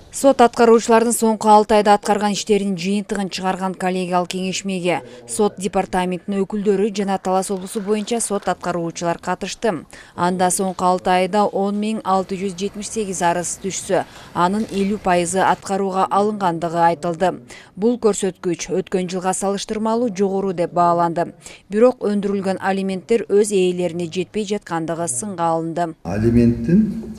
Сот аткаруучулардын соңку 6 айда аткарган иштеринин жыйынтыгын чыгарган коллегиялык кеңешмеге сот департаментинин өкүлдөрү жана Талас облусу боюнча сот аткаруучулар катышты. Анда соңку 6 айда 10.678 арыз түшсө, анын 50% аткарууга алынгандыгы айтылды. Бул көрсөткүч өткөн жылга салыштырмалуу жогору деп бааланды. Бирок өндүрүлгөн алименттер өз ээлерине жетпей жаткандыгы сынга алынды. Алименттин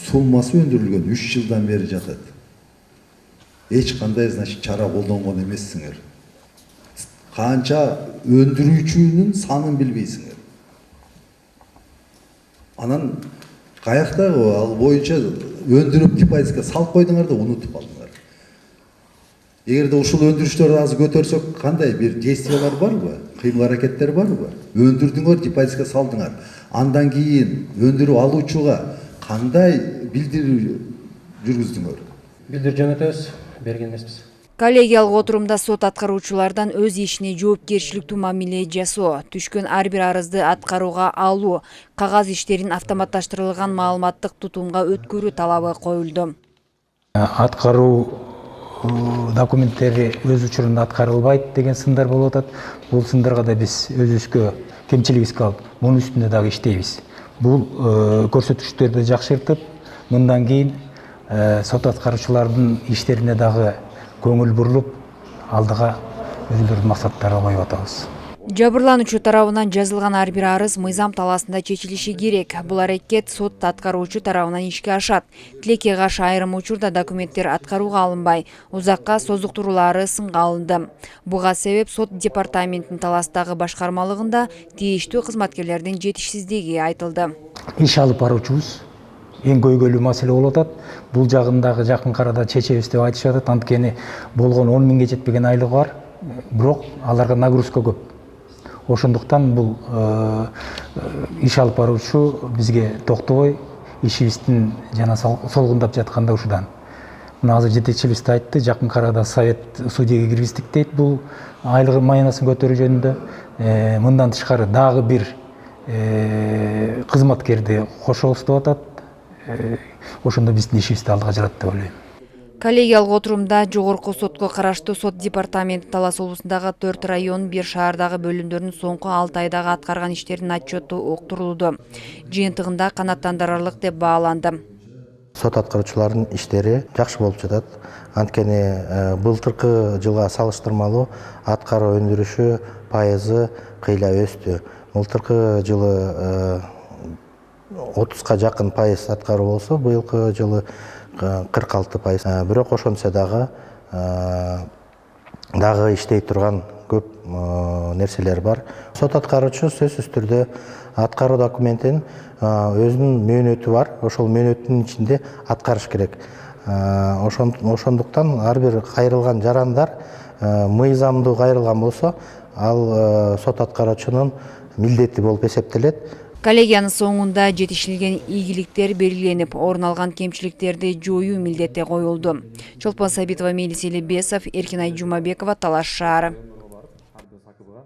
суммасы өндүрүлгөн 3 жылдан бери жатат. Эч кандай чара колдонгон эмессиңер. Канча өндүрүүчүнүн санын билбейсиңер. Анан каякта ал боюнча өндүрүп депозитке салып койдуңар да унутуп алдыңар. Эгерде ушул өндүрүштөрдү азыр көтөрсөк, кандай бир действиялар барбы? Кыймыл аракеттер барбы? Өндүрдүңөр, депозитке салдыңар. Андан кийин өндүрүп алуучуга кандай билдирүү жүргүздүңөр? Билдирүү жөнөтөбүз, берген эмеспиз. Коллегиялык отурумда сот аткаруучулардан өз ишине жоопкерчиликтүү мамиле жасоо, түшкөн ар бир арызды аткарууга алуу, кагаз иштерин автоматташтырылган маалыматтык тутумга өткөрүү талабы коюлду. Аткаруу документтери өз учурунда аткарылбайт деген сындар болуп атат. Бул сындарга да биз өзүбүзгө кемчилик алып, мунун үстүндө дагы иштейбиз. Бул көрсөткүчтөрдү жакшыртып, мындан кийин сот аткаруучулардын иштерине дагы көңүл бурулуп, алдыга өзүлөрүнүн максаттарын коюп атабыз. Жабырлануучу тарабынан жазылган ар бир арыз мыйзам талаасында чечилиши керек. Бул аракет сот аткаруучу тарабынан ишке ашат. Тилекке каршы айрым учурда документтер аткарууга алынбай, узакка созуктуруулары сынга алынды. Буга себеп сот департаментинин Таластагы башкармалыгында тийиштүү кызматкерлердин жетишсиздиги айтылды. Иш алып баруучубуз эң көйгөйлүү маселе болуп атат. Бул жагындагы жакын арада чечебиз деп айтышып атат. Анткени болгон 10 миңге жетпеген айлыгы бар, бирок аларга нагрузка көп. Ошондуктан бул иш алып баруучу бизге токтобой ишибиздин жана солгундап жатканда ушудан. Мына азыр жетекчибиз да айтты, жакын арада совет судьяга киргиздик дейт бул айлыгы майнасын көтөрүү жөнүндө. Мындан тышкары дагы бир кызматкерди кошобуз деп атат. Ошондо биздин ишибизди алдыга жылат деп ойлойм. Коллегиялык отурумда жогорку сотко караштуу сот департаменти Талас облусундагы 4 район, 1 шаардагы бөлүмдөрдүн соңку 6 айдагы аткарган иштеринин отчету уктурулду. Жыйынтыгында канааттандырарлык деп бааланды. Сот аткаруучулардын иштери жакшы болуп жатат. Анткени былтыркы жылга салыштырмалуу аткаруу өндүрүшү пайызы кыйла өстү. Былтыркы жылы 30га жакын пайыз аткаруу болсо, быйылкы жылы 46%. Бирок ошончо дагы иштей турган көп нерселер бар. Сот аткаруучу сөзсүз түрдө аткаруу документин өзүнүн мөөнөтү бар. Ошол мөөнөттүн ичинде аткарыш керек. Ошондуктан ар бир кайрылган жарандар мыйзамдуу кайрылган болсо, ал сот аткаруучунун милдети болуп эсептелет. Коллегиянын соңунда жетишилген ийгиликтер белгиленип, орун алган кемчиликтерди жоюу милдети коюлду. Чолпон Сабитова, Мелис Элебесов, Эркинай Жумабекова, Талаш шаары.